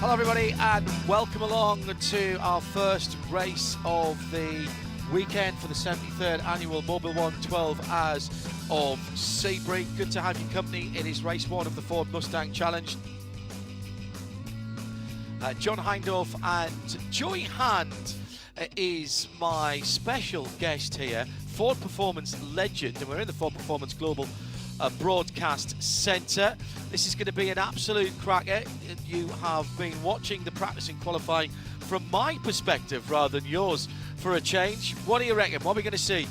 Hello everybody and welcome along to our first race of the weekend for the 73rd annual Mobile 112 as of Sebring. Good to have your company. It is race one of the Ford Mustang Challenge. John Hindorf and Joy Hand is my special guest here, Ford Performance legend, and we're in the Ford Performance Global Broadcast Centre. This is going to be an absolute cracker. You have been watching the practice and qualifying from my perspective rather than yours for a change. What do you reckon? What are we going to see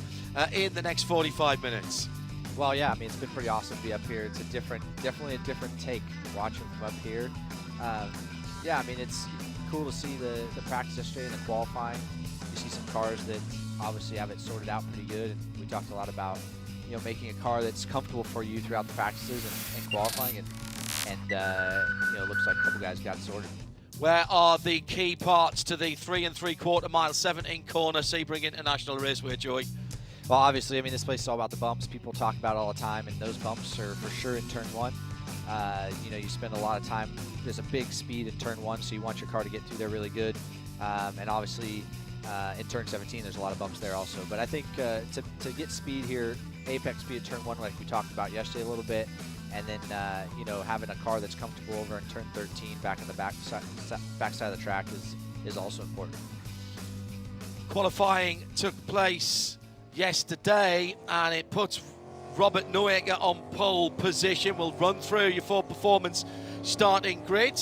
in the next 45 minutes? Well, yeah, I mean, it's been pretty awesome to be up here. It's a definitely a different take watching from up here. Yeah, I mean, it's cool to see the practice yesterday and the qualifying. You see some cars that obviously have it sorted out pretty good, and we talked a lot about, you know, making a car that's comfortable for you throughout the practices and qualifying, and you know, it looks like a couple guys got sorted. Where are the key parts to the 3 3/4 mile 17 corner Sebring International Raceway, Joey? Well, obviously, I mean, this place is all about the bumps. People talk about it all the time, and those bumps are for sure in turn one. You know, you spend a lot of time. There's a big speed in turn one, so you want your car to get through there really good. And obviously, in turn 17, there's a lot of bumps there also. But I think to get speed here, apex speed in turn one, like we talked about yesterday a little bit, and then you know, having a car that's comfortable over in turn 13, back in the backside of the track is also important. Qualifying took place yesterday, and it puts Robert Noaker on pole position. We'll run through your Ford Performance starting grid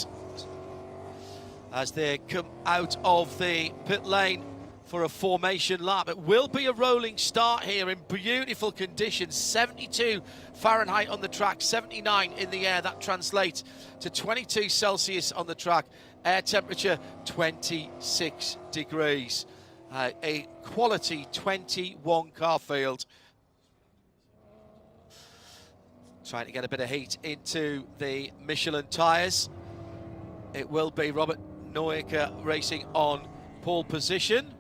as they come out of the pit lane for a formation lap. It will be a rolling start here in beautiful conditions. 72 Fahrenheit on the track, 79 in the air. That translates to 22 Celsius on the track. Air temperature 26 degrees. A quality 21 car field. Trying to get a bit of heat into the Michelin tyres. It will be Robert Noaker racing on pole position.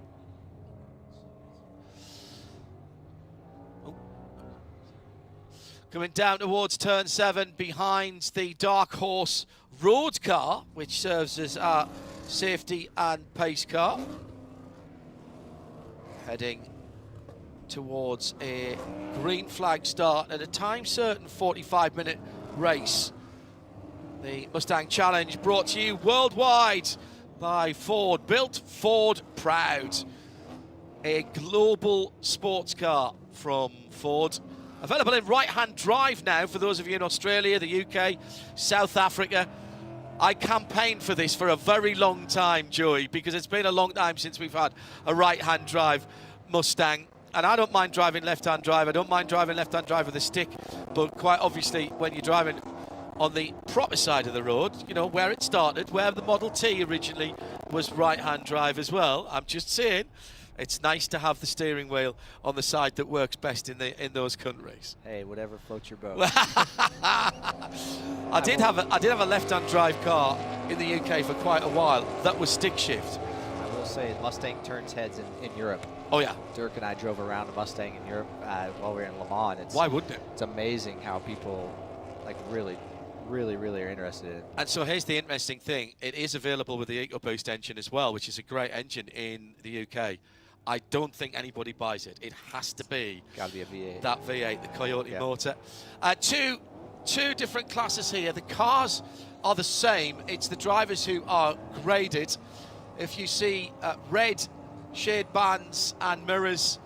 Coming down towards turn 7 behind the Dark Horse road car, which serves as our safety and pace car. Heading towards a green flag start at a time certain 45-minute race. The Mustang Challenge brought to you worldwide by Ford. Built Ford proud. A global sports car from Ford. Available in right-hand drive now for those of you in Australia, the UK, South Africa. I campaigned for this for a very long time, Joey, because it's been a long time since we've had a right-hand drive Mustang. And I don't mind driving left-hand drive. I don't mind driving left-hand drive with a stick. But quite obviously, when you're driving on the proper side of the road, you know, where it started, where the Model T originally was right-hand drive as well, I'm just saying, it's nice to have the steering wheel on the side that works best in those countries. Hey, whatever floats your boat. I did have a left-hand drive car in the UK for quite a while. That was stick shift. I will say Mustang turns heads in Europe. Oh yeah. Dirk and I drove around a Mustang in Europe while we were in Le Mans. Why wouldn't it? It's amazing how people like really are interested in it. And so here's the interesting thing. It is available with the EcoBoost engine as well, which is a great engine in the UK. I don't think anybody buys it. It has to be. Got to be a V8. That V8, the Coyote motor. Two different classes here. The cars are the same. It's the drivers who are graded. If you see red shade bands and mirrors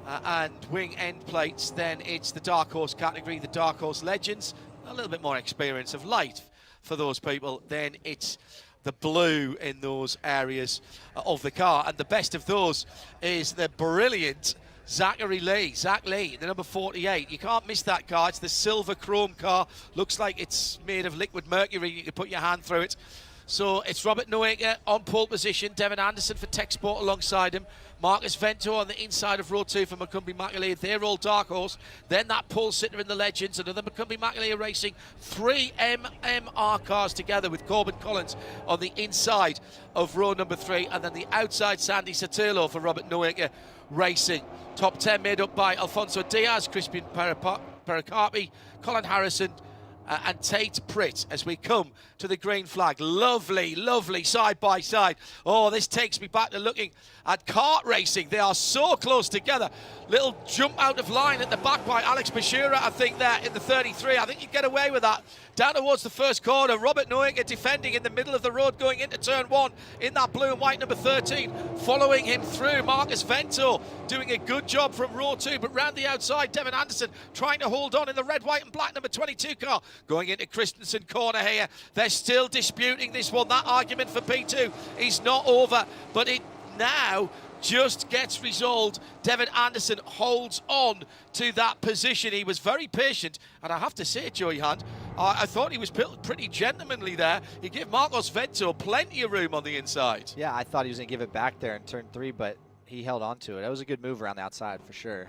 and wing end plates, then it's the Dark Horse category, the Dark Horse Legends. A little bit more experience of light for those people. Then it's the blue in those areas of the car. And the best of those is the brilliant Zach Lee, the number 48. You can't miss that car. It's the silver chrome car. Looks like it's made of liquid mercury. You can put your hand through it. So it's Robert Noaker on pole position. Devin Anderson for Tech Sport alongside him. Marcus Vento on the inside of row 2 for Macumbi-Macaleer. They're all Dark Horse. Then that pole sitter in the Legends. Another Macumbi-Macaleer Racing. 3 MMR cars together with Corbin Collins on the inside of row number 3. And then the outside Sandy Sotelo for Robert Noaker Racing. Top 10 made up by Alfonso Diaz, Crispian Pericarpi, Colin Harrison, and Tate Pritt as we come to the green flag. Lovely, lovely side by side. Oh, this takes me back to looking at kart racing. They are so close together. Little jump out of line at the back by Alex Bashira, I think, there in the 33. I think you get away with that. Down towards the first corner, Robert Noecker defending in the middle of the road going into turn 1 in that blue and white number 13. Following him through, Marcus Vento doing a good job from row 2, but round the outside, Devin Anderson trying to hold on in the red, white and black number 22 car. Going into Christensen corner here. They're still disputing this one. That argument for P2 is not over, but it now just gets resolved. Devin Anderson holds on to that position. He was very patient, and I have to say, Joey Hunt, I thought he was pretty gentlemanly there. He gave Marcos Vento plenty of room on the inside. Yeah, I thought he was going to give it back there in turn 3, but he held on to it. That was a good move around the outside for sure.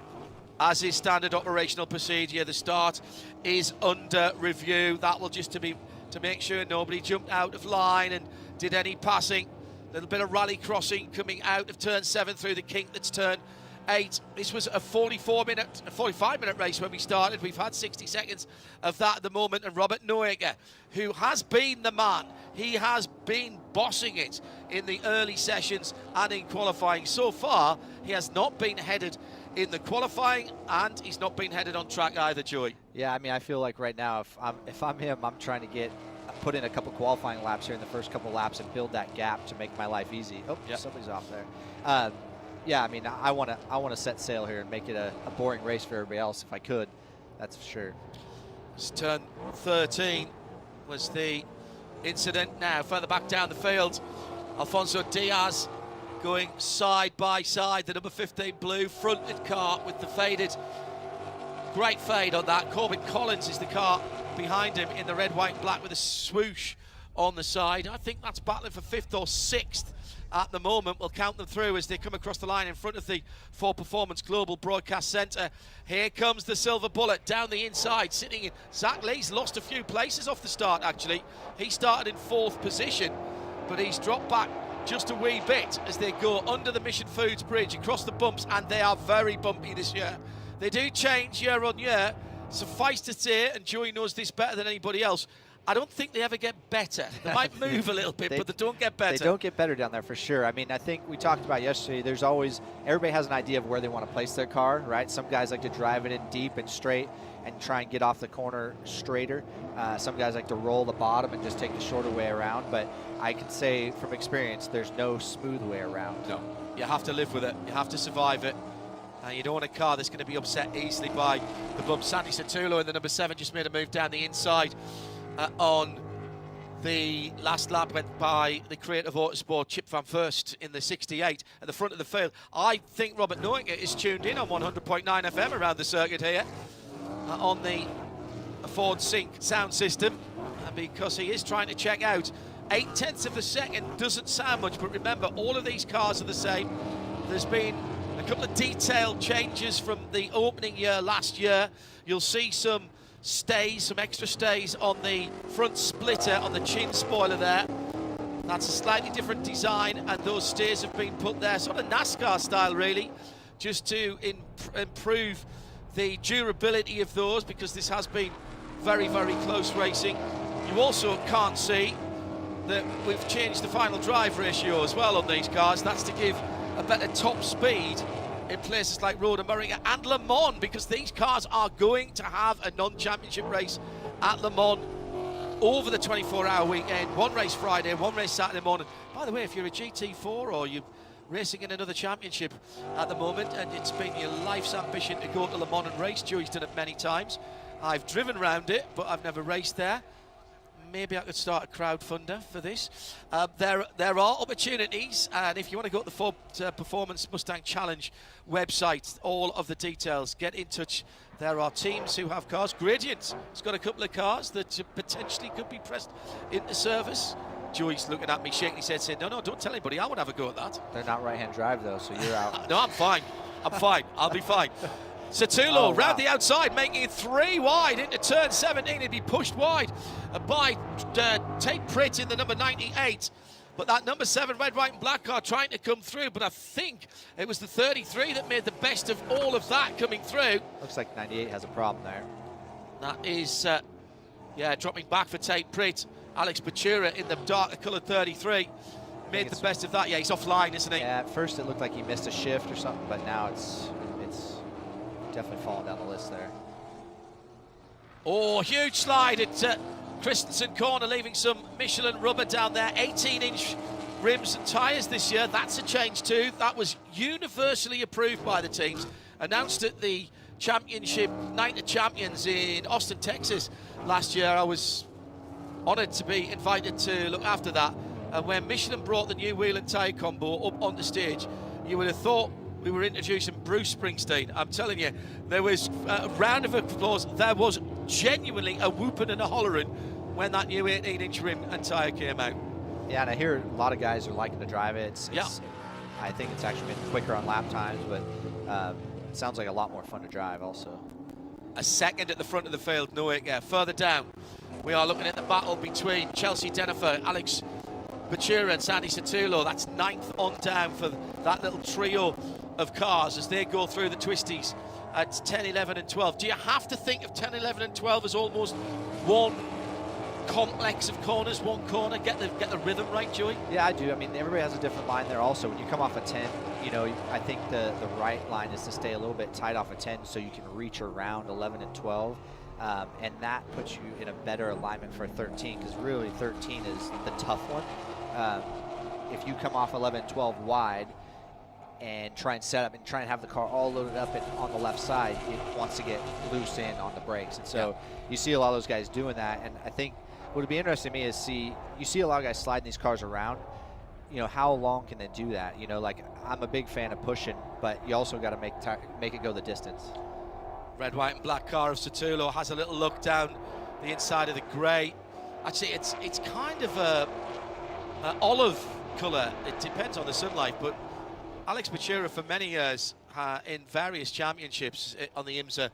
As is standard operational procedure, the start is under review. That will just to make sure nobody jumped out of line and did any passing. A little bit of rally crossing coming out of turn 7 through the kink that's turn 8. This was a 45-minute race when we started. We've had 60 seconds of that at the moment. And Robert Noecker, who has been the man, he has been bossing it in the early sessions and in qualifying. So far, he has not been headed in the qualifying, and he's not been headed on track either, Joey. Yeah, I mean, I feel like right now, if I'm him, I'm trying to put in a couple qualifying laps here in the first couple laps and build that gap to make my life easy. Oh, yep. Somebody's off there. Yeah, I mean, I want to set sail here and make it a boring race for everybody else if I could. That's for sure. It's turn 13 was the incident. Now further back down the field, Alfonso Diaz going side by side. The number 15 blue fronted car with the faded. Great fade on that. Corbin Collins is the car behind him in the red, white and black with a swoosh on the side. I think that's battling for 5th or 6th at the moment. We'll count them through as they come across the line in front of the For Performance Global Broadcast Centre. Here comes the silver bullet down the inside, sitting in. Zach Lee's lost a few places off the start, actually. He started in 4th position, but he's dropped back just a wee bit as they go under the Mission Foods Bridge, across the bumps, and they are very bumpy this year. They do change year on year. Suffice to say, and Joey knows this better than anybody else, I don't think they ever get better. They might move a little bit, but they don't get better. They don't get better down there for sure. I mean, I think we talked about yesterday, there's always, everybody has an idea of where they want to place their car, right? Some guys like to drive it in deep and straight and try and get off the corner straighter. Some guys like to roll the bottom and just take the shorter way around. But I can say from experience, there's no smooth way around. No, you have to live with it. You have to survive it. You don't want a car that's going to be upset easily by the bump. Sandy Satulo in the number 7 just made a move down the inside on the last lap, went by the Creative Autosport Chip Van First in the 68 at the front of the field. I think Robert Noecker is tuned in on 100.9 FM around the circuit here on the Ford Sync sound system, because he is trying to check out 0.8 of a second. Doesn't sound much, but remember, all of these cars are the same. There's been a couple of detailed changes from the opening year last year. You'll see some stays, some extra stays on the front splitter on the chin spoiler there. That's a slightly different design, and those stays have been put there, sort of NASCAR style really, just to improve the durability of those, because this has been very, very close racing. You also can't see that we've changed the final drive ratio as well on these cars. That's to give a better top speed in places like Road America and Le Mans, because these cars are going to have a non-championship race at Le Mans over the 24-hour weekend. One race Friday, one race Saturday morning. By the way, if you're a GT4 or you're racing in another championship at the moment and it's been your life's ambition to go to Le Mans and race, Joey's done it many times. I've driven around it, but I've never raced there. Maybe I could start a crowdfunder for this. There are opportunities, and if you want to go to the Ford Performance Mustang Challenge website, all of the details, get in touch. There are teams who have cars. Gradient has got a couple of cars that potentially could be pressed into service. Joey's looking at me, shaking his head, saying, no, don't tell anybody. I want to have a go at that. They're not right-hand drive, though, so you're out. No, I'm fine. I'm fine. I'll be fine. Satulo round the outside, making it 3 wide into turn 17. He'd be pushed wide by Tate Pritt in the number 98. But that number 7 red, white and black car trying to come through. But I think it was the 33 that made the best of all of that coming through. Looks like 98 has a problem there. That is Yeah, dropping back for Tate Pritt. Alex Bachura in the darker coloured 33. Made the best of that. Yeah, he's offline, isn't he? Yeah, at first it looked like he missed a shift or something, but now it's definitely falling down the list there. Oh, huge slide at Christensen Corner, leaving some Michelin rubber down there. 18-inch rims and tyres this year. That's a change too. That was universally approved by the teams. Announced at the championship Night of Champions in Austin, Texas last year. I was honoured to be invited to look after that. And when Michelin brought the new wheel and tyre combo up on the stage, you would have thought we were introducing Bruce Springsteen. I'm telling you, there was a round of applause. There was genuinely a whooping and a hollering when that new 18-inch rim and tyre came out. Yeah, and I hear a lot of guys are liking to drive it. Yeah. I think it's actually been quicker on lap times, but it sounds like a lot more fun to drive also. A second at the front of the field, no way. Yeah, further down, we are looking at the battle between Chelsea Dennifer, Alex Bachura and Sandy Satulo. That's 9th on down for that little trio of cars as they go through the twisties at 10, 11 and 12. Do you have to think of 10, 11 and 12 as almost one complex of corners, one corner, get the rhythm right, Joey? Yeah, I do. I mean, everybody has a different line there also. When you come off a 10, you know, I think the right line is to stay a little bit tight off a 10 so you can reach around 11 and 12. And that puts you in a better alignment for 13, because really 13 is the tough one. If you come off 11 and 12 wide and try and set up and try and have the car all loaded up and on the left side, it wants to get loose in on the brakes. And so you see a lot of those guys doing that. And I think what would be interesting to me is you see a lot of guys sliding these cars around. You know, how long can they do that? You know, like, I'm a big fan of pushing, but you also got to make it go the distance. Red, white and black car of Satulo has a little look down the inside of the grey. Actually, it's kind of a olive colour. It depends on the sunlight, but Alex Bachura for many years in various championships on the IMSA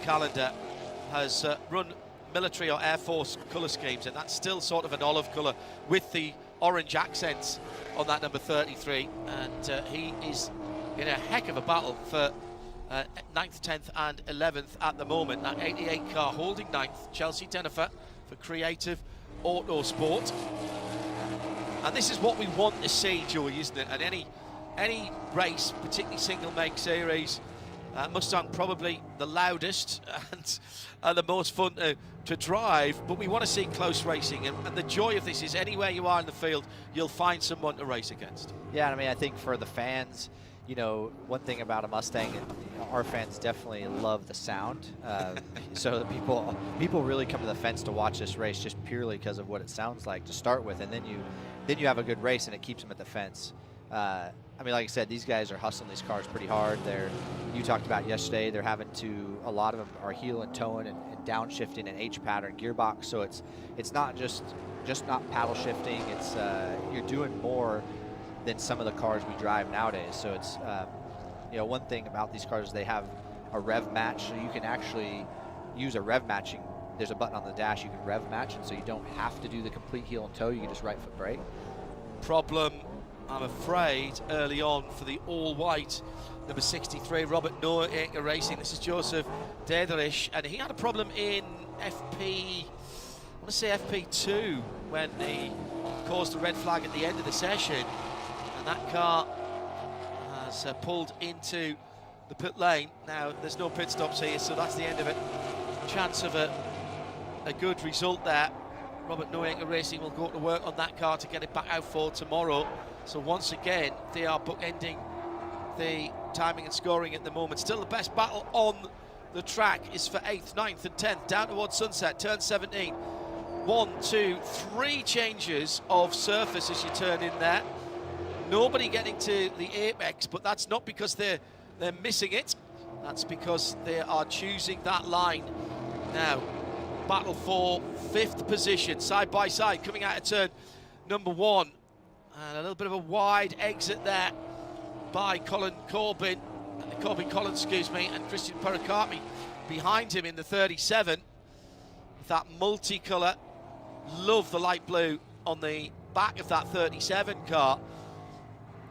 calendar has run military or Air Force colour schemes, and that's still sort of an olive colour with the orange accents on that number 33, and he is in a heck of a battle for 9th, 10th and 11th at the moment. That 88 car holding 9th, Chelsea Dennifer for Creative Autosport. And this is what we want to see, Joey, isn't it? At any race, particularly single make series, Mustang probably the loudest and the most fun to drive, but we want to see close racing, and the joy of this is anywhere you are in the field, you'll find someone to race against. Yeah, I mean, I think for the fans, you know, one thing about a Mustang, our fans definitely love the sound. So the people really come to the fence to watch this race just purely because of what it sounds like to start with, and then you have a good race and it keeps them at the fence. I mean, like I said, these guys are hustling these cars pretty hard. You talked about yesterday, they're having to, a lot of them are heel and towing and downshifting an H pattern gearbox. So it's not just not paddle shifting. It's you're doing more than some of the cars we drive nowadays. So it's you know, one thing about these cars, they have a rev match, so you can actually use a rev matching. There's a button on the dash you can rev match, and so you don't have to do the complete heel and tow. You can just right foot brake. Problem, I'm afraid, early on for the all-white number 63, Robert Noah Racing. This is Joseph Dederish, and he had a problem in FP, I want to say FP2, when he caused a red flag at the end of the session, and that car has pulled into the pit lane. Now, there's no pit stops here, so that's the end of it. Chance of a good result there. Robert Noah Racing will go to work on that car to get it back out for tomorrow. So once again, they are bookending the timing and scoring at the moment. Still the best battle on the track is for 8th, 9th and 10th, down towards Sunset, turn 17. 1, 2, 3 changes of surface as you turn in there. Nobody getting to the apex, but that's not because they're missing it. That's because they are choosing that line. Now, battle for 5th position, side by side, coming out of turn number 1. And a little bit of a wide exit there by Corbin Collins, excuse me, and Christian Paracarmi behind him in the 37. With that multicolour, love the light blue on the back of that 37 car.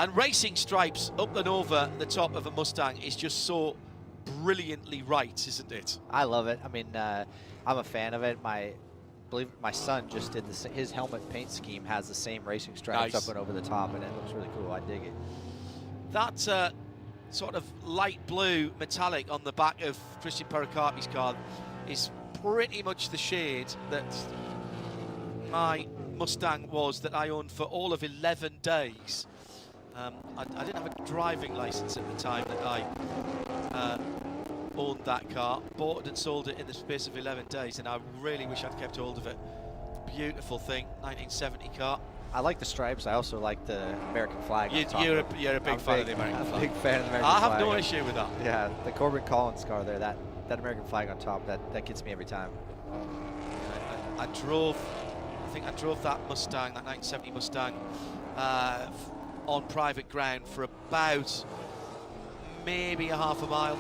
And racing stripes up and over the top of a Mustang is just so brilliantly right, isn't it? I love it. I mean, I'm a fan of it. Believe my son just did this. His helmet paint scheme has the same racing stripes up and over the top, and it looks really cool. I dig it. That sort of light blue metallic on the back of Christian Pericarpi's car is pretty much the shade that my Mustang was that I owned for all of 11 days. I didn't have a driving license at the time that I owned that car, bought it and sold it in the space of 11 days, and I really wish I'd kept hold of it. Beautiful thing, 1970 car. I like the stripes. I also like the American flag. You're a big fan of the American flag. I'm a big fan of the American flag. I have no issue with that. Yeah, the Corbin Collins car there, that American flag on top, that gets me every time. I think I drove that Mustang, that 1970 Mustang, on private ground for about maybe a half a mile,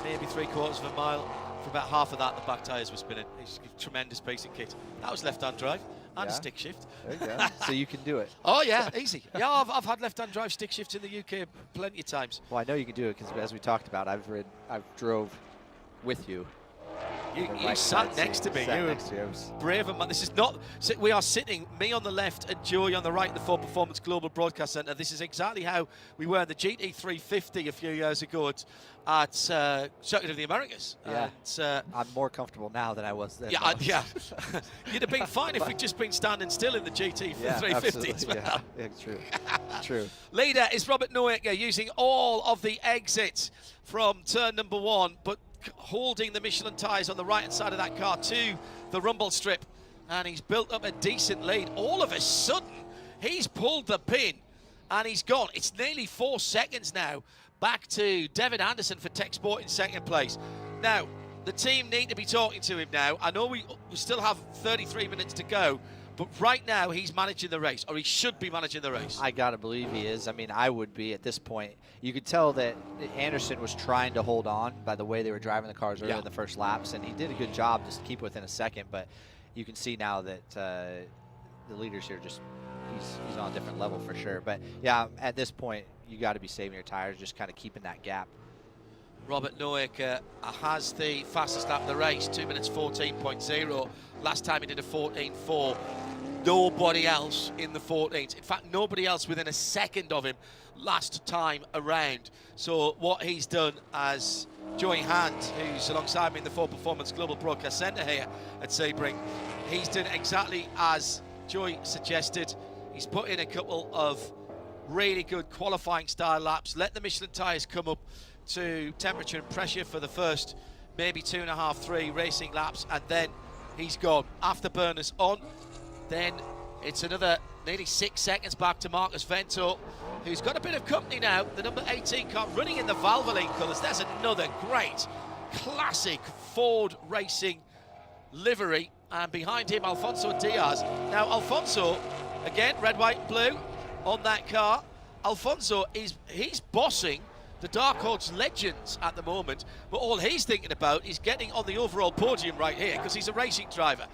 maybe 3/4 of a mile. For about half of that, the back tyres were spinning. It's a tremendous pacing kit. That was left-hand drive and a stick shift. There you go. So you can do it. Oh yeah, easy. Yeah, I've had left-hand drive stick shifts in the UK plenty of times. Well, I know you can do it because, as we talked about, I've drove with you. You sat next to me. You were brave man. This is not. We are sitting, me on the left and Joey on the right, in the Ford Performance Global Broadcast Centre. This is exactly how we were in the GT350 a few years ago at Circuit of the Americas. Yeah. And, I'm more comfortable now than I was then. Yeah, yeah. You'd have been fine if we'd just been standing still in the GT350 as well. Yeah, true. True. Leader is Robert Noaker, using all of the exits from turn number 1, but holding the Michelin tyres on the right-hand side of that car to the rumble strip, and he's built up a decent lead. All of a sudden, he's pulled the pin, and he's gone. It's nearly 4 seconds now, back to Devin Anderson for Tech Sport in second place. Now, the team need to be talking to him now. I know we still have 33 minutes to go, but right now he's managing the race, or he should be managing the race. I gotta believe he is. I mean, I would be at this point. You could tell that Anderson was trying to hold on by the way they were driving the cars early in the first laps, and he did a good job just to keep within a second. But you can see now that the leaders here he's on a different level for sure. But yeah, at this point, you got to be saving your tires, just kind of keeping that gap. Robert Noaker has the fastest lap of the race, 2 minutes 14.0. Last time he did a 14.4. Nobody else in the 14s. In fact, nobody else within a second of him last time around. So what he's done, as Joey Hand, who's alongside me in the Ford Performance Global Broadcast Centre here at Sebring, he's done exactly as Joey suggested. He's put in a couple of really good qualifying style laps, let the Michelin tyres come up to temperature and pressure for the first maybe 2.5, 3 racing laps, and then he's gone. Afterburners on, then it's another nearly 6 seconds back to Marcus Vento, who's got a bit of company now. The number 18 car running in the Valvoline colours. There's another great classic Ford racing livery, and behind him Alfonso Diaz. Now Alfonso, again, red, white, blue on that car. Alfonso he's bossing the Dark Horse Legends at the moment, but all he's thinking about is getting on the overall podium right here, because he's a racing driver.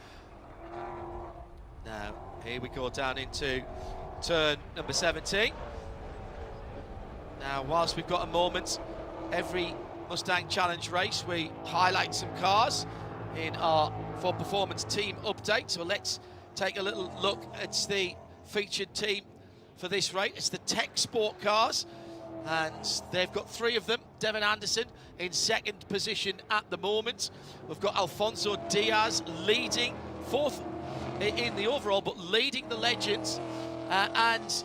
Now, here we go down into turn number 17. Now, whilst we've got a moment, every Mustang Challenge race, we highlight some cars in our Ford Performance team update. So let's take a little look at the featured team for this race. It's the Tech Sport cars, and they've got 3 of them. Devin Anderson in second position at the moment. We've got Alfonso Diaz leading 4th in the overall, but leading the Legends. And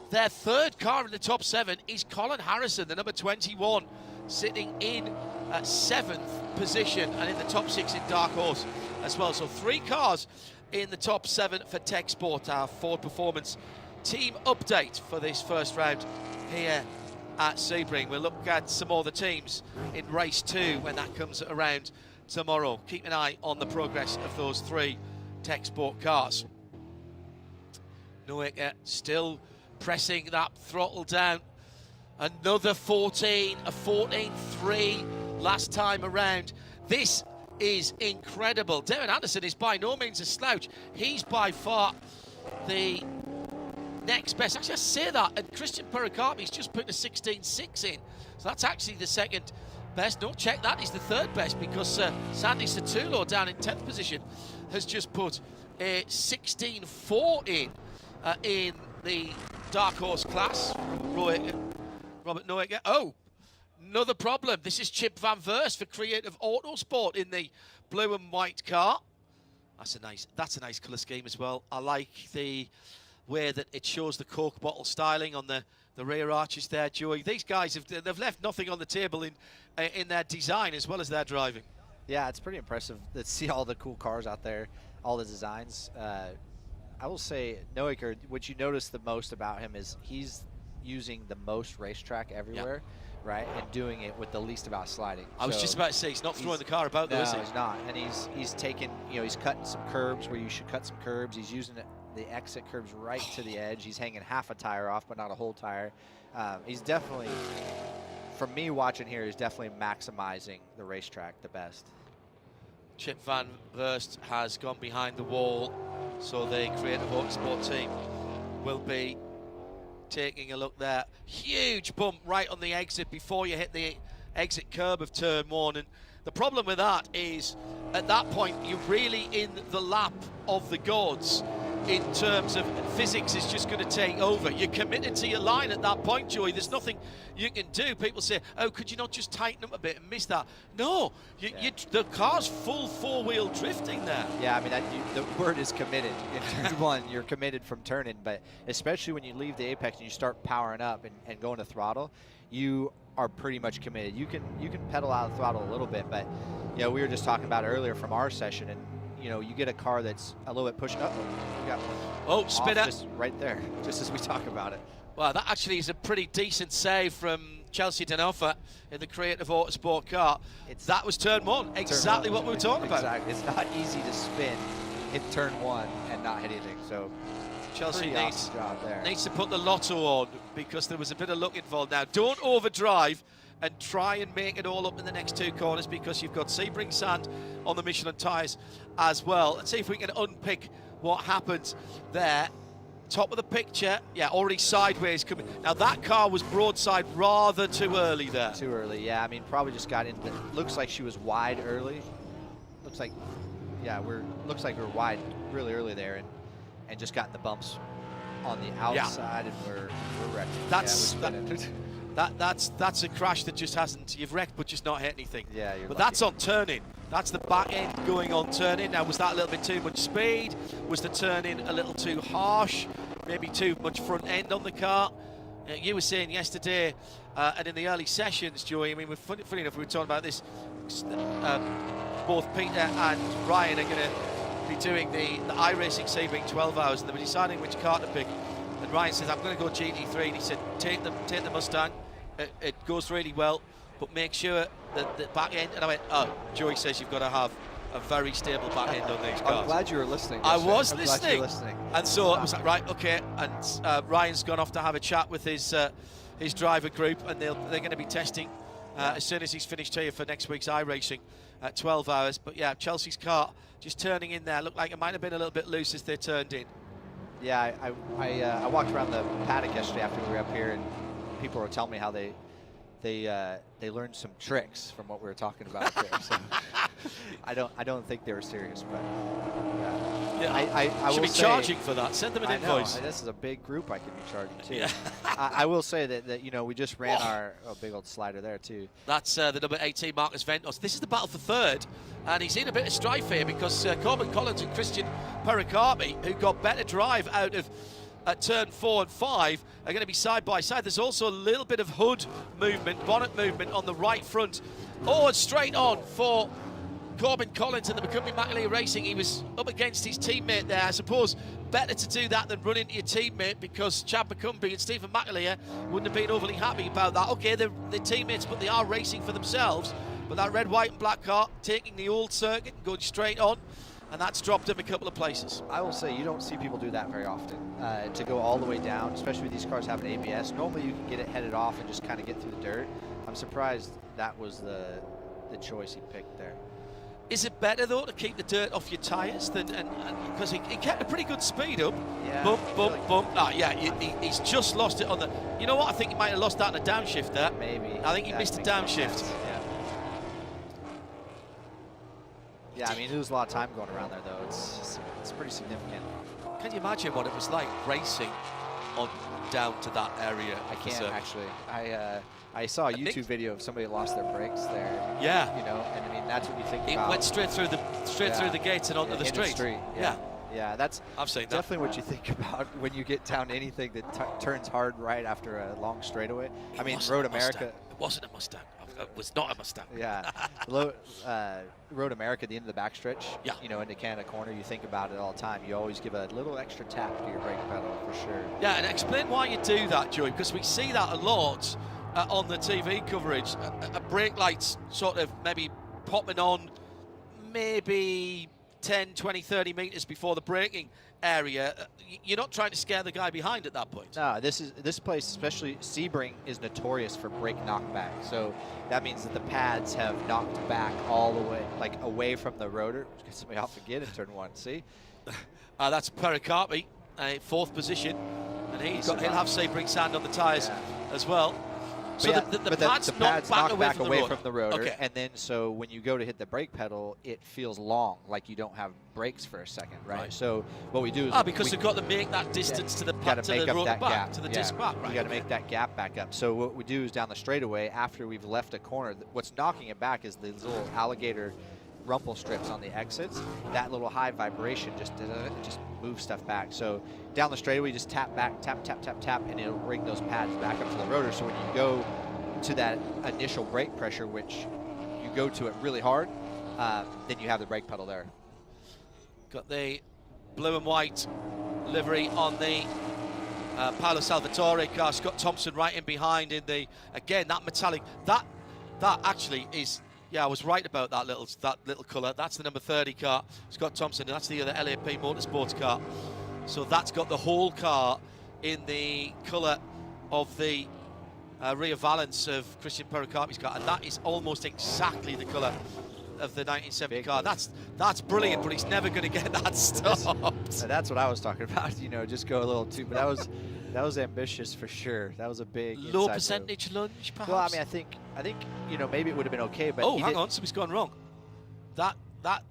their 3rd car in the top 7 is Colin Harrison, the number 21, sitting in 7th position, and in the top 6 in Dark Horse as well. So 3 cars in the top 7 for Tech Sport, our Ford Performance team update for this first round here at Sebring. We'll look at some more of the teams in race 2 when that comes around tomorrow. Keep an eye on the progress of those 3 Tech Sport cars. Noaker still pressing that throttle down. Another 14, a 14.3 last time around. This is incredible. Devin Anderson is by no means a slouch. He's by far the next best. Actually, I say that, and Christian Pericarpi's just put a 16.6 in. So that's actually the second best. No, check that. He's the 3rd best because Sandy Satulo down in 10th position has just put a 16.4 in the Dark Horse class. Robert Noaker. Oh, another problem. This is Chip Van Verst for Creative Autosport in the blue and white car. That's a nice colour scheme as well. I like the way that it shows the Coke bottle styling on the rear arches there, Joey. These guys they've left nothing on the table in their design as well as their driving. Yeah, it's pretty impressive to see all the cool cars out there, all the designs. I will say, Noaker, what you notice the most about him is he's using the most racetrack everywhere, right, and doing it with the least amount of sliding. I was just about to say, he's not throwing the car about, though, is he? No, he's not. And he's taking, he's cutting some curbs where you should cut some curbs. He's using the exit curbs right to the edge. He's hanging half a tire off, but not a whole tire. He's definitely, from me watching here, he's definitely maximizing the racetrack the best. Chip Van Verst has gone behind the wall, so the Creative Autosport team will be taking a look there. Huge bump right on the exit before you hit the exit curb of turn 1, and the problem with that is at that point you're really in the lap of the gods in terms of physics is just going to take over. You're committed to your line at that point, Joey. There's nothing you can do. People say, oh, could you not just tighten up a bit and miss that? No, the car's full 4-wheel drifting there. Yeah, I mean, the word is committed. In turn 1, you're committed from turning, but especially when you leave the apex and you start powering up and going to throttle, you are pretty much committed. You can pedal out of the throttle a little bit, but we were just talking about earlier from our session, and you get a car that's a little bit pushing up. We got one. Oh, spinner. Just right there, just as we talk about it. Well, that actually is a pretty decent save from Chelsea Denofa in the Creative Autosport car. That was turn 1, exactly what we were talking about. Exactly. It's not easy to spin in turn 1 and not hit anything. So Chelsea needs to put the lotto on because there was a bit of luck involved. Now, don't overdrive and try and make it all up in the next 2 corners because you've got Sebring sand on the Michelin tyres as well. Let's see if we can unpick what happened there. Top of the picture, already sideways coming. Now that car was broadside rather too early there. Too early, yeah. I mean, probably just got into. Looks like she was wide early. Looks like, looks like we're wide really early there, and just got in the bumps on the outside, and we're wrecked. That's a crash that just hasn't. You've wrecked, but just not hit anything. Yeah, you're but lucky. That's on turning. That's the back end going on turning. Now, was that a little bit too much speed? Was the turning a little too harsh? Maybe too much front end on the car? You were saying yesterday, and in the early sessions, Joey, I mean, funny enough, we were talking about this. Both Peter and Ryan are going to be doing the iRacing Sebring 12 hours, and they were deciding which car to pick. And Ryan says, I'm going to go GT3, and he said, take the Mustang. It goes really well, but make sure that the back end, and I went, oh, Joey says you've got to have a very stable back end on these cars. I'm glad you were listening. I was listening. Glad you were listening. And so I was like, right, okay. And Ryan's gone off to have a chat with his driver group, and they're going to be testing as soon as he's finished here for next week's iRacing at 12 hours. But yeah, Chelsea's car just turning in there. Looked like it might have been a little bit loose as they turned in. Yeah, I walked around the paddock yesterday after we were up here, and people were telling me how they learned some tricks from what we were talking about up there. So I don't think they were serious, but I should will be say, charging for that. Send them an invoice. This is a big group I could be charging too. Yeah. I will say that we just ran our big old slider there too. That's the number 18 Marcus Ventos. This is the battle for third, and he's in a bit of strife here because Corbin Collins and Christian Pericarpi, who got better drive out of turn 4 and 5, are going to be side by side. There's also a little bit of hood movement, bonnet movement on the right front. Oh, and straight on for Corbin Collins and the McCumbee McAleer Racing. He was up against his teammate there. I suppose better to do that than run into your teammate, because Chad McCumbee and Stephen McAleer wouldn't have been overly happy about that. Okay, they're teammates, but they are racing for themselves. But that red, white and black car taking the old circuit and going straight on, and that's dropped him a couple of places. I will say you don't see people do that very often, to go all the way down, especially with these cars having ABS. Normally you can get it headed off and just kind of get through the dirt. I'm surprised that was the choice he picked there. Is it better, though, to keep the dirt off your tyres than, because he kept a pretty good speed up. Yeah, bump, bump, bump. He's just lost it on the. You know what? I think he might have lost that on a downshift there. Maybe. I think he missed a downshift. Yeah. Yeah, I mean, there was a lot of time going around there, though. It's pretty significant. Can you imagine what it was like racing on down to that area? I can't, actually. I saw a YouTube video of somebody lost their brakes there. Yeah. You know, and I mean, that's what you think it about. It went straight through the gates and onto the street. Yeah. Yeah, that's I've seen definitely what you think about when you get down anything that turns hard right after a long straightaway. I mean, Road America. It wasn't a Mustang. It was not a Mustang. Yeah. Road America, the end of the backstretch, you know, into Canada Corner, you think about it all the time. You always give a little extra tap to your brake pedal, for sure. Yeah, and explain why you do that, Joey, because we see that a lot on the TV coverage. Brake lights sort of maybe popping on maybe 10, 20, 30 meters before the braking area. You're not trying to scare the guy behind at that point. No, this place, especially Sebring, is notorious for brake knockback. So that means that the pads have knocked back all the way, like away from the rotor. Get somebody off again in turn 1. See? That's Pericarpi, 4th position, and he'll have Sebring sand on the tyres as well. So the pads knock back away from the rotor, okay. And then so when you go to hit the brake pedal, it feels long, like you don't have brakes for a second, right? So what we do is because you've got to make that distance to the rotor back, to the disc back, right? You got to make that gap back up. So what we do is down the straightaway, after we've left a corner, what's knocking it back is these little alligator rumple strips on the exits. That little high vibration just moves stuff back. So down the straightaway, just tap back, tap, tap, tap, tap, and it'll bring those pads back up to the rotor. So when you go to that initial brake pressure, which you go to it really hard, then you have the brake pedal there. Got the blue and white livery on the Paolo Salvatore car. Scott Thompson right in behind in the, again, that metallic, that actually is, yeah, I was right about that little colour. That's the number 30 car, Scott Thompson, and that's the other LAP Motorsports car. So that's got the whole car in the colour of the rear valance of Christian Pericarpi's car, and that is almost exactly the colour of the 1970 car. That's brilliant, but he's never going to get that stopped. That's what I was talking about. You know, just go a little too. But that was ambitious for sure. That was a big low percentage lunge, perhaps. Well, I mean, I think you know, maybe it would have been okay, but hang on, something's gone wrong. That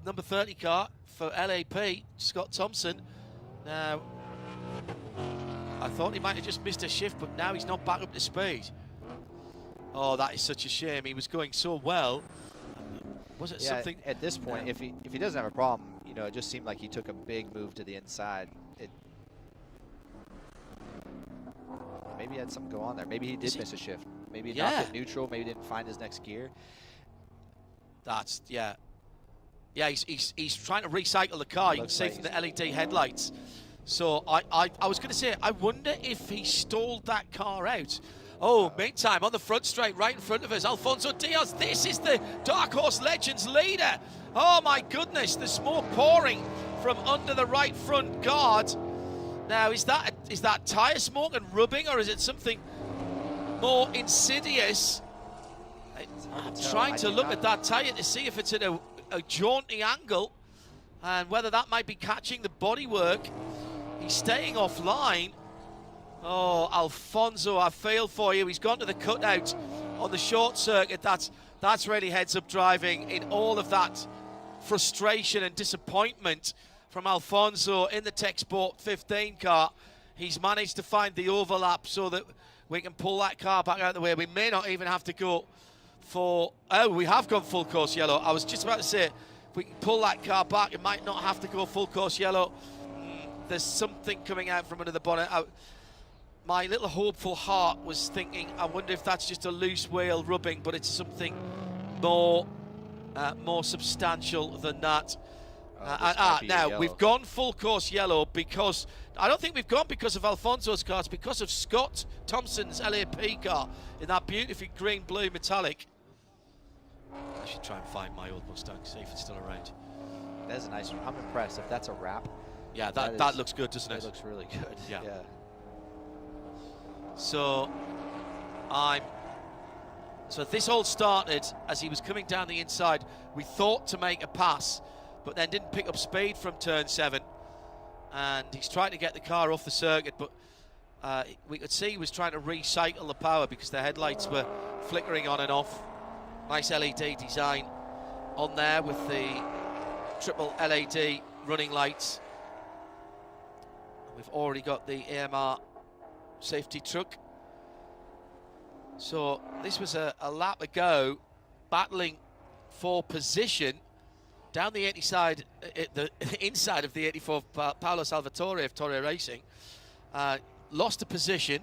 number 30 car for LAP, Scott Thompson. Now, I thought he might have just missed a shift, but now he's not back up to speed. Oh, that is such a shame. He was going so well. Was it something? At this point, if he doesn't have a problem, you know, it just seemed like he took a big move to the inside. Maybe he had something go on there. Maybe he did miss a shift. Maybe he knocked it neutral. Maybe he didn't find his next gear. That's yeah. He's trying to recycle the car. You can see from the LED headlights. So I was going to say, I wonder if he stalled that car out. Oh, meantime, on the front straight, right in front of us, Alfonso Diaz. This is the Dark Horse Legends leader. Oh, my goodness, the smoke pouring from under the right front guard. Now, is that tyre smoke and rubbing, or is it something more insidious? I'm trying to look at that tyre to see if it's at a jaunty angle and whether that might be catching the bodywork. He's staying offline. Oh, Alfonso, I feel for you. He's gone to the cutout on the short circuit. That's really heads-up driving in all of that frustration and disappointment from Alfonso in the Tech Sport 15 car. He's managed to find the overlap so that we can pull that car back out of the way. We may not even have to go for... Oh, we have gone full course yellow. I was just about to say, if we can pull that car back, it might not have to go full course yellow. There's something coming out from under the bonnet. My little hopeful heart was thinking, I wonder if that's just a loose wheel rubbing, but it's something more substantial than that. Now, we've gone full course yellow because, I don't think we've gone because of Alfonso's car, it's because of Scott Thompson's LAP car in that beautiful green-blue metallic. I should try and find my old Mustang, see if it's still around. That's a nice one. I'm impressed. If that's a wrap. Yeah, that looks good, doesn't it? It looks really good. Yeah. So this all started as he was coming down the inside. We thought to make a pass, but then didn't pick up speed from turn 7. And he's trying to get the car off the circuit, but we could see he was trying to recycle the power because the headlights were flickering on and off. Nice LED design on there with the triple LED running lights. We've already got the AMR safety truck. So this was a lap ago, battling for position down the 80 side, the inside of the 84 Paolo Salvatore of Torre Racing. Lost a position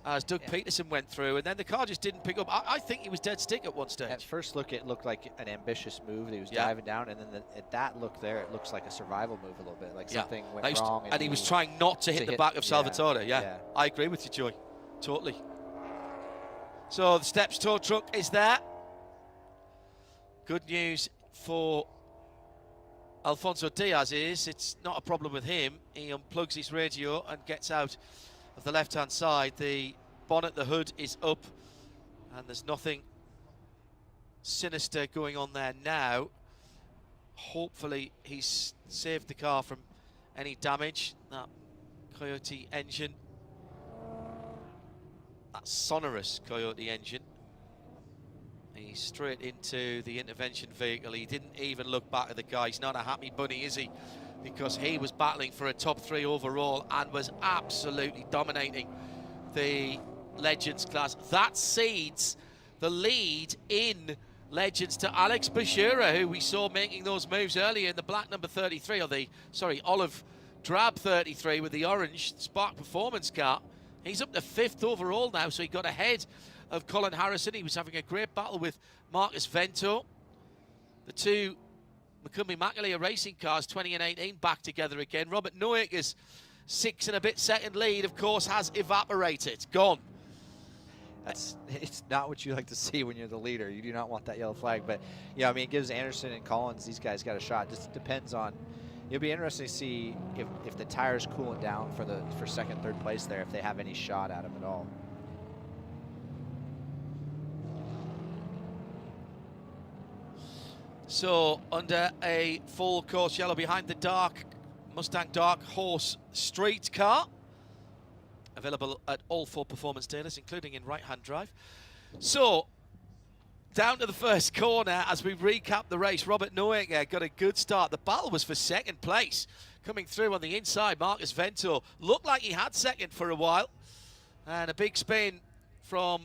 as Doug Peterson went through, and then the car just didn't pick up. I think he was dead stick at one stage. At first look, it looked like an ambitious move. He was diving down, and then at that look there, it looks like a survival move a little bit, like something went wrong. And he was trying not to hit the back of Salvatore. Yeah, I agree with you, Joy. Totally. So the Steps tow truck is there. Good news for Alfonso Diaz is it's not a problem with him. He unplugs his radio and gets out of the left-hand side. The bonnet, the hood is up, and there's nothing sinister going on there now. Hopefully he's saved the car from any damage. That Coyote engine, that sonorous Coyote engine. He's straight into the intervention vehicle. He didn't even look back at the car. He's not a happy bunny, is he? Because he was battling for a top 3 overall and was absolutely dominating the Legends class. That cedes the lead in Legends to Alex Bashira, who we saw making those moves earlier in the black number 33, or the, sorry, olive drab 33 with the orange Spark Performance car. He's up to 5th overall now, so he got ahead of Colin Harrison. He was having a great battle with Marcus Vento. The two McCumbee Macaleer racing cars, 20 and 18, back together again. Robert Noaker's 6 and a bit second lead, of course, has evaporated. Gone. It's not what you like to see when you're the leader. You do not want that yellow flag. But, yeah, I mean, it gives Anderson and Collins, these guys got a shot. Just depends on, it'll be interesting to see if the tire's cooling down for second, third place there, if they have any shot at him at all. So under a full course yellow behind the dark Mustang Dark Horse street car, available at all 4 performance dealers, including in right-hand drive. So down to the first corner as we recap the race. Robert Noaker got a good start. The battle was for second place. Coming through on the inside, Marcus Vento looked like he had second for a while, and a big spin from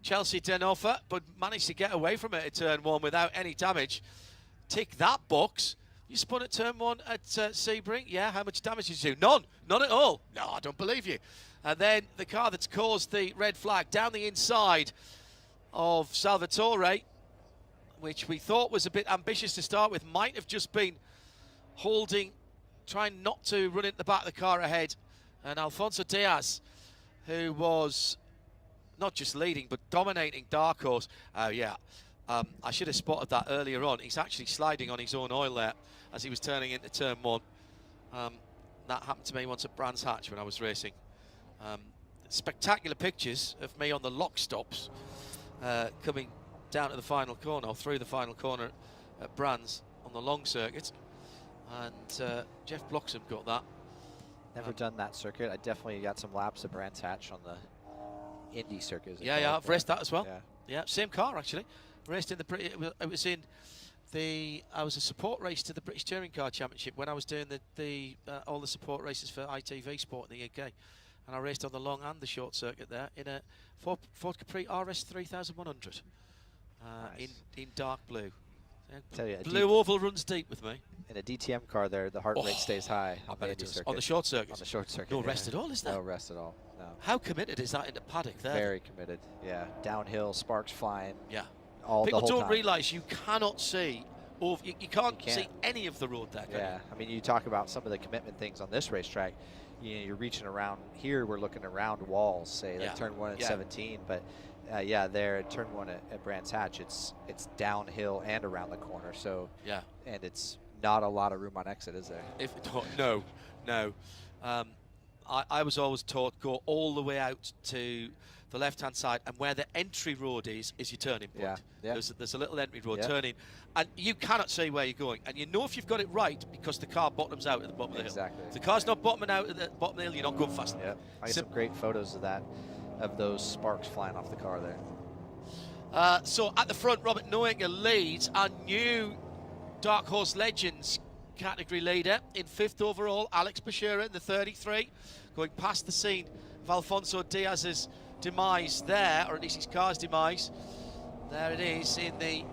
Chelsea Denofa, but managed to get away from it at turn 1 without any damage. Tick that box. You spun at turn 1 at Sebring. Yeah, how much damage did you do? None. None at all. No, I don't believe you. And then the car that's caused the red flag down the inside of Salvatore, which we thought was a bit ambitious to start with, might have just been holding, trying not to run into the back of the car ahead. And Alfonso Diaz, who was not just leading, but dominating Dark Horse. I should have spotted that earlier on. He's actually sliding on his own oil there as he was turning into turn 1. That happened to me once at Brands Hatch when I was racing. Spectacular pictures of me on the lock stops coming down to the final corner, or through the final corner at Brands on the long circuit. And Jeff Bloxham got that. Never done that circuit. I definitely got some laps at Brands Hatch on the Indy circuit. Yeah, I've raced that as well. Yeah, same car actually. Raced in the it was in the I was a support race to the British Touring Car Championship when I was doing all the support races for ITV Sport in the UK, and I raced on the long and the short circuit there in a Ford Capri RS 3100 nice. in dark blue. Tell you, blue oval runs deep with me. In a DTM car there, the heart rate stays high on the Indy circuit. On the short circuit? On the short circuit. No rest at all, is there? No rest at all, no. How committed is that in the paddock there? Very committed, yeah. Downhill, sparks flying. Yeah. People don't realise you cannot see, or you can't see any of the road there. Yeah, I mean, you talk about some of the commitment things on this racetrack. You know, you're reaching around here. We're looking around walls, say like turn 1 at 17, but there at turn 1 at Brands Hatch, it's downhill and around the corner. So and it's not a lot of room on exit, is there? No. I was always taught go all the way out to the left-hand side, and where the entry road is your turning point. There's a little entry road turning, and you cannot see where you're going, and you know if you've got it right because the car bottoms out at the bottom of the hill. If the car's not bottoming out at the bottom of the hill, you're not going fast enough. I got some great photos of that, of those sparks flying off the car there. So at the front, Robert Noaker leads. Our new Dark Horse Legends category leader. In 5th overall, Alex Bashira in the 33, going past the scene of Alfonso Diaz's demise there, or at least his car's demise. There it is in the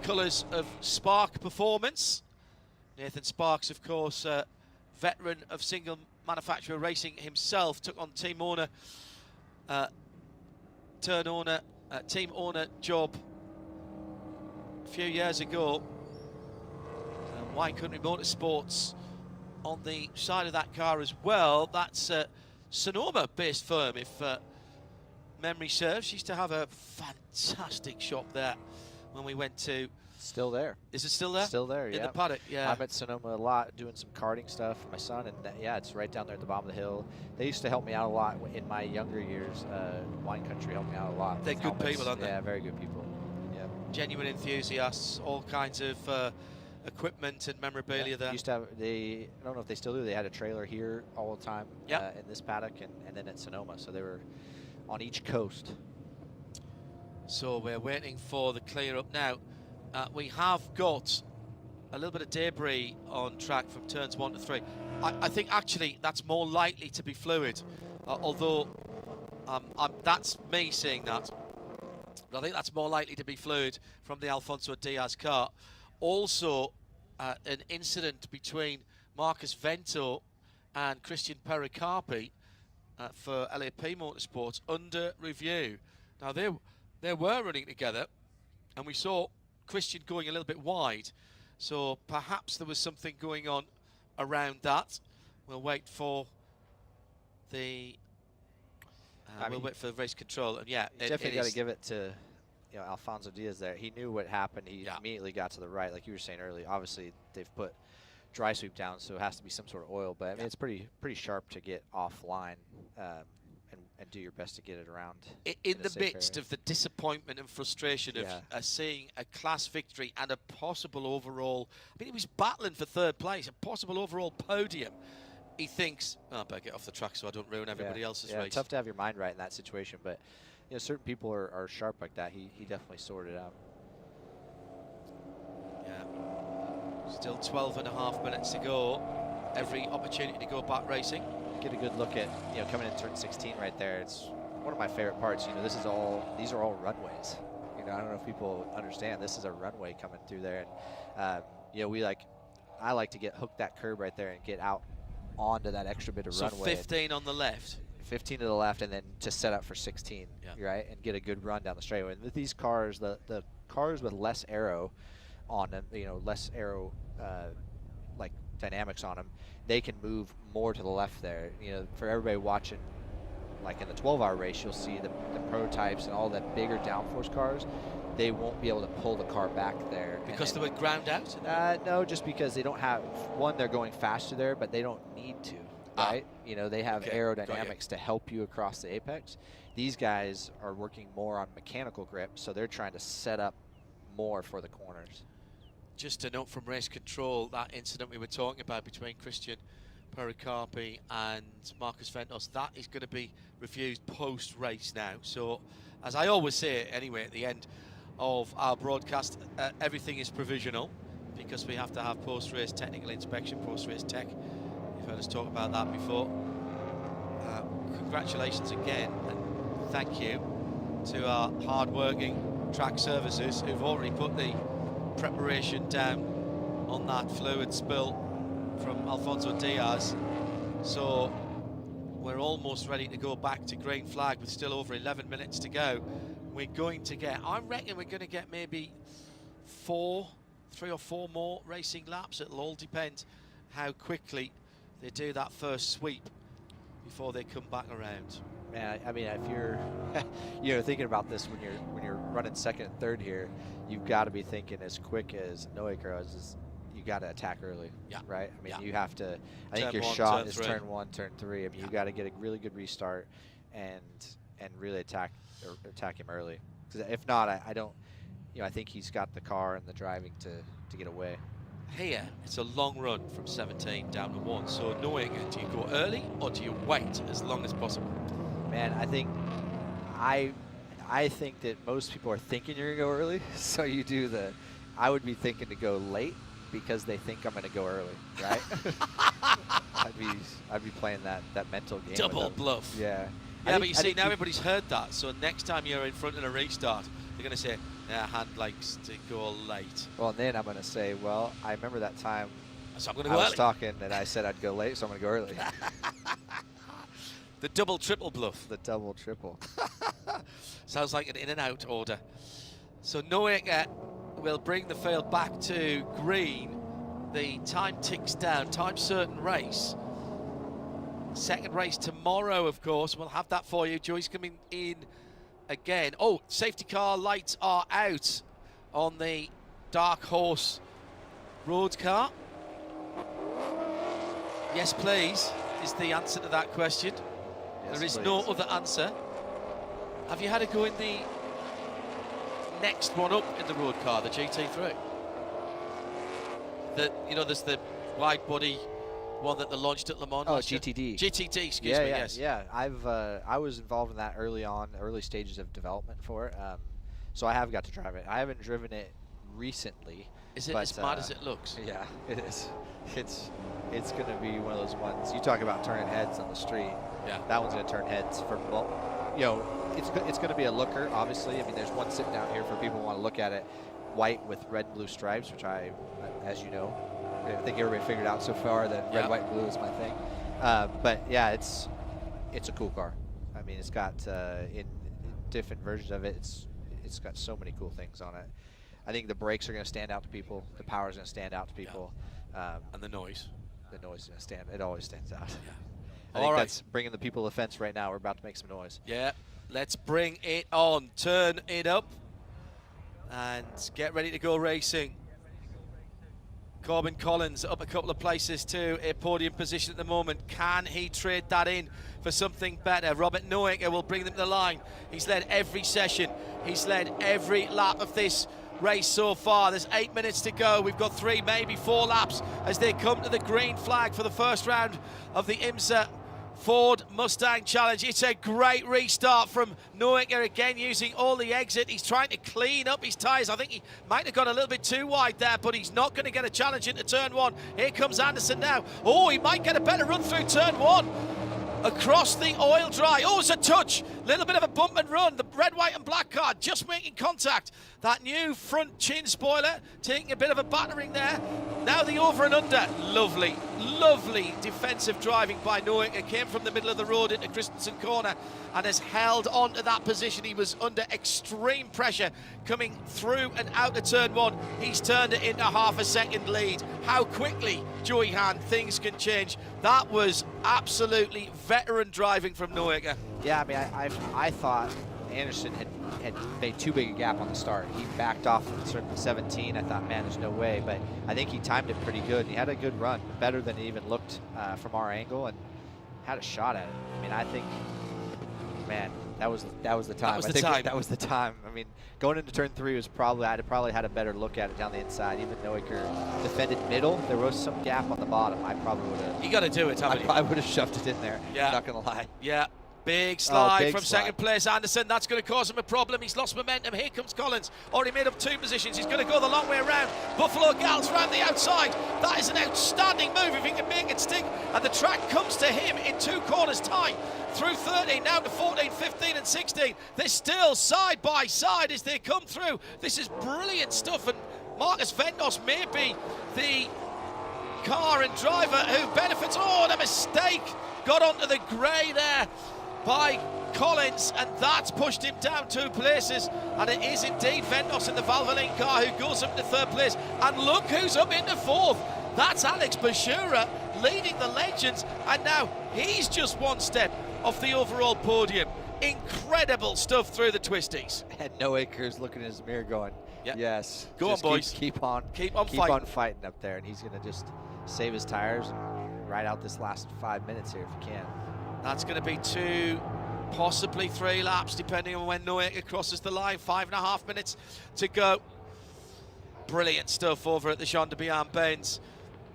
colours of Spark Performance. Nathan Sparks, of course, veteran of single manufacturer racing himself, took on team owner, team owner job a few years ago. Wine Country Motorsports on the side of that car as well. That's a Sonoma-based firm, if memory serves. She used to have a fantastic shop there when we went to. Still there. Is it still there? Still there, yeah. In the paddock, yeah. I'm at Sonoma a lot doing some karting stuff for my son, and yeah, it's right down there at the bottom of the hill. They used to help me out a lot in my younger years. Wine Country helped me out a lot. They're good people, aren't they? Yeah, very good people. Yeah. Genuine enthusiasts, all kinds of equipment and memorabilia there. Used to have, I don't know if they still do, they had a trailer here all the time in this paddock and then at Sonoma, so they were on each coast. So we're waiting for the clear up now. We have got a little bit of debris on track from turns 1 to 3. I think actually that's more likely to be fluid, although that's me saying that. But I think that's more likely to be fluid from the Alfonso Diaz car. Also, an incident between Marcus Vento and Christian Pericarpi for LAP Motorsports under review. Now, they were running together, and we saw Christian going a little bit wide, so perhaps there was something going on around that. We'll wait for the wait for the race control, and yeah, definitely got to give it to Alfonso Diaz there. He knew what happened. He immediately got to the right, like you were saying earlier. Obviously, they've put dry sweep down, so it has to be some sort of oil. But I mean, it's pretty sharp to get offline and do your best to get it around. In the midst of the disappointment and frustration of seeing a class victory and a possible overall, I mean, he was battling for 3rd place, a possible overall podium. He thinks, oh, I better get off the track so I don't ruin everybody else's race. Tough to have your mind right in that situation, but certain people are sharp like that. He definitely sorted it out. Yeah. Still 12.5 minutes to go. Every opportunity to go back racing. Get a good look at coming in turn 16 right there. It's one of my favorite parts. These are all runways. I don't know if people understand. This is a runway coming through there, and I like to get hooked that curb right there and get out onto that extra bit of runway. So 15 on the left. 15 to the left, and then just set up for 16, right, and get a good run down the straightaway. And with these cars, the cars with less aero on them, less aero like dynamics on them, they can move more to the left there. For everybody watching, like in the 12-hour race, you'll see the prototypes and all the bigger downforce cars. They won't be able to pull the car back there. Because they were ground out? No, just because they don't have, one, they're going faster there, but they don't need to. Right? They have aerodynamics to help you across the apex. These guys are working more on mechanical grip, so they're trying to set up more for the corners. Just a note from race control, that incident we were talking about between Christian Pericarpi and Marcus Ventos, that is going to be reviewed post-race now. So, as I always say anyway at the end of our broadcast, everything is provisional because we have to have post-race technical inspection, post-race tech. You've heard us talk about that before. Congratulations again, and thank you to our hard-working track services who've already put the preparation down on that fluid spill from Alfonso Diaz. So we're almost ready to go back to green flag with still over 11 minutes to go. We're going to get, I reckon we're going to get maybe 3 or 4 more racing laps. It'll all depend how quickly they do that first sweep before they come back around. Man, I mean, if you're thinking about this when you're running 2nd and 3rd here, you've got to be thinking as quick as Noe is. You got to attack early, right? I mean, you have to. I think your shot is turn 1, turn 3. I mean, you got to get a really good restart and really attack him early. Because if not, I don't. I think he's got the car and the driving to get away. Here, it's a long run from 17 down to 1. So knowing it, do you go early or do you wait as long as possible? Man, I think that most people are thinking you're gonna go early, so you do I would be thinking to go late because they think I'm going to go early, right? I'd be playing that mental game. Double bluff. Yeah. Yeah, but you see, now everybody's heard that, so next time you're in front of a restart, they're going to say, yeah, Hand likes to go late. Well, and then I'm going to say, well, I remember that time so I'm going to go I was early. talking and I said I'd go late, so I'm going to go early. The double triple bluff. The double triple. Sounds like an in and out order. So Noeka will bring the field back to green. The time ticks down, time certain race. Second race tomorrow, of course. We'll have that for you. Joy's coming in again. Oh, safety car lights are out on the Dark Horse road car. Yes, please, is the answer to that question. Yes, there is please. no other answer. Have you had a go in the next one up in the road car, the GT3? There's the wide body one that they launched at Le Mans. Oh, last year. GTD. GTD, excuse me, Yeah, yes. yeah. I was involved in that early stages of development for it. So I have got to drive it. I haven't driven it recently. Is it but, as mad as it looks? Yeah, it is. It's going to be one of those ones. You talk about turning heads on the street. Yeah. That one's going to turn heads for, it's going to be a looker, obviously. I mean, there's one sitting down here for people who want to look at it. White with red and blue stripes, which as you know, I think everybody figured out so far that red, white, and blue is my thing. But yeah, it's a cool car. I mean, it's got in different versions of it. It's got so many cool things on it. I think the brakes are going to stand out to people. The power is going to stand out to people. And the noise. The noise is going to stand. It always stands out. Yeah. I think that's bringing the people to the fence right now. We're about to make some noise. Yeah, let's bring it on. Turn it up and get ready to go racing. Corbin Collins up a couple of places to a podium position at the moment. Can he trade that in for something better? Robert Noeka will bring them to the line. He's led every session. He's led every lap of this race so far. There's 8 minutes to go. We've got 3, maybe 4 laps as they come to the green flag for the first round of the IMSA Ford Mustang Challenge. It's a great restart from Noeka, again using all the exit. He's trying to clean up his tyres. I think he might have got a little bit too wide there, but he's not going to get a challenge into turn 1. Here comes Anderson now. Oh, he might get a better run through turn 1. Across the oil dry. Oh, it's a touch. Little bit of a bump and run. The red, white and black car just making contact. That new front chin spoiler taking a bit of a battering there. Now the over and under. Lovely, lovely defensive driving by Noeka. Came from the middle of the road into Christensen corner and has held on to that position. He was under extreme pressure coming through and out of turn 1. He's turned it into half a second lead. How quickly, Joey Hand, things can change. That was absolutely veteran driving from Noeka. Yeah, I mean, I thought Anderson had made too big a gap on the start. He backed off from circle 17. I thought, man, there's no way. But I think he timed it pretty good. He had a good run, better than it even looked from our angle, and had a shot at it. I mean, I think, man, that was the time. That was the time. I mean, going into turn 3 was I'd have probably had a better look at it down the inside. Even Noeka defended middle, there was some gap on the bottom. I probably would have. You got to do it, haven't you? I would have shoved it in there. Yeah. Not gonna lie. Yeah. Big slide big from slide. second place, Anderson. That's going to cause him a problem. He's lost momentum. Here comes Collins. Already made up 2 positions. He's going to go the long way around. Buffalo Gals round the outside. That is an outstanding move if he can make it stick. And the track comes to him in 2 corners time. Through 13, now to 14, 15 and 16. They're still side by side as they come through. This is brilliant stuff. And Marcus Vendos may be the car and driver who benefits. Oh, the mistake. Got onto the grey there by Collins, and that's pushed him down 2 places. And it is indeed Vendos in the Valvoline car who goes up to 3rd place. And look who's up into 4th. That's Alex Bashura leading the Legends, and now he's just 1 step off the overall podium. Incredible stuff through the twisties. And Noeka's looking in his mirror going, yes. Go on, boys. Keep on fighting up there, and he's going to just save his tires and ride out this last 5 minutes here if he can. That's going to be 2, possibly 3 laps, depending on when Noeka crosses the line. 5.5 minutes to go. Brilliant stuff over at the Jean de Bihan Benz.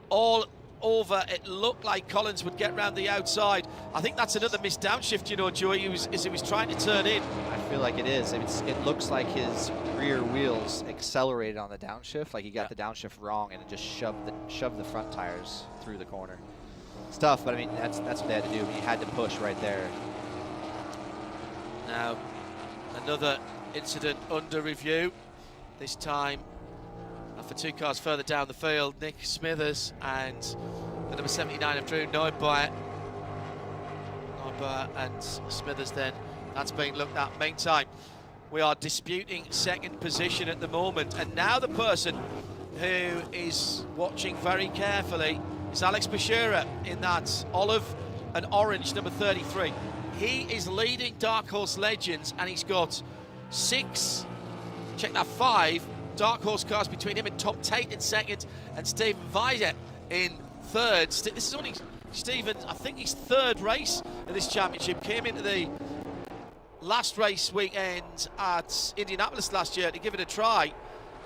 All over. It looked like Collins would get round the outside. I think that's another missed downshift, you know, Joey, as he was trying to turn in. I feel like it is. It looks like his rear wheels accelerated on the downshift, like he got the downshift wrong and it just shoved the front tires through the corner. It's tough, but I mean, that's what they had to do. He had to push right there. Now, another incident under review. This time, for 2 cars further down the field, Nick Smithers and the number 79 of Drew Neubauer. Neubauer and Smithers then, that's being looked at. Meantime, we are disputing second position at the moment, and now the person who is watching very carefully is Alex Bashira in that olive and orange number 33. He is leading Dark Horse Legends, and he's got 5 Dark Horse cars between him and Tom Tate in second and Stephen Weiser in third. This is only Stephen's, I think, his 3rd race in this championship. Came into the last race weekend at Indianapolis last year to give it a try.